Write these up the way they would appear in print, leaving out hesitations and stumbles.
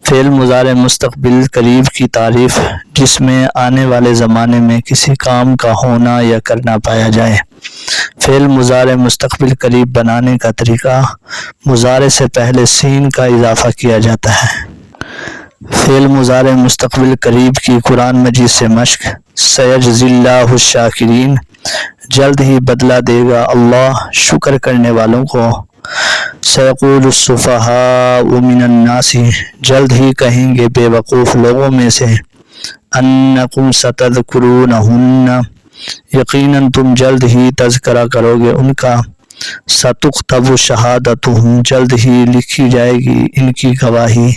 فعل مضارع مستقبل قریب کی تعریف جس میں آنے والے زمانے میں کسی کام کا ہونا یا کرنا پایا جائے۔ فعل مضارع مستقبل قریب بنانے کا طریقہ مضارع سے پہلے سین کا اضافہ کیا جاتا ہے۔ فعل مضارع مستقبل قریب کی قرآن مجید سے مشق۔ سیجزی اللہ الشاکرین، جلد ہی بدلہ دے گا اللہ شکر کرنے والوں کو۔ سیقول السفہاء من الناس، جلد ہی کہیں گے بے وقوف لوگوں میں سے۔ انکم ستذکرونہن، یقیناً تم جلد ہی تذکرہ کرو گے ان کا۔ ستکتب شہادتہم، جلد ہی لکھی جائے گی ان کی گواہی۔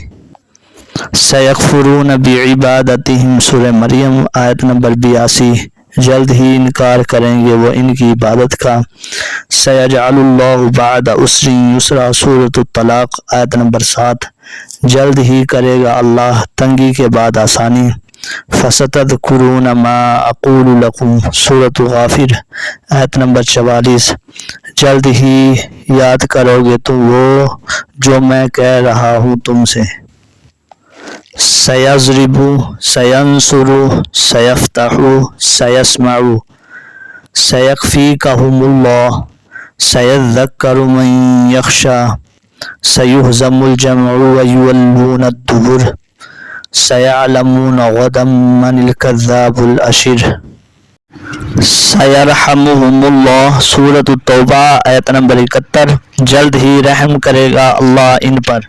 سیکفرون بعبادتہم، سورہ مریم آیت نمبر 82، جلد ہی انکار کریں گے وہ ان کی عبادت کا۔ سیجعل اللہ بعد عسر یسرا، سورۃ الطلاق آیت نمبر 7، جلد ہی کرے گا اللہ تنگی کے بعد آسانی۔ فستذکرون ما اقول لکم، سورۃ غافر آیت نمبر 44، جلد ہی یاد کرو گے تم وہ جو میں کہہ رہا ہوں تم سے۔ سیضرب، سینصر، سیفتح، سیسمع، سیکفیکہم اللہ، سیذکر من یخشی، سیہزم الجمع ویولون الدبر، سیعلمون غدا من الکذاب الاشر۔ سیرحمہم اللہ، سورۃ التوبہ آیت نمبر 71، جلد ہی رحم کرے گا اللہ ان پر۔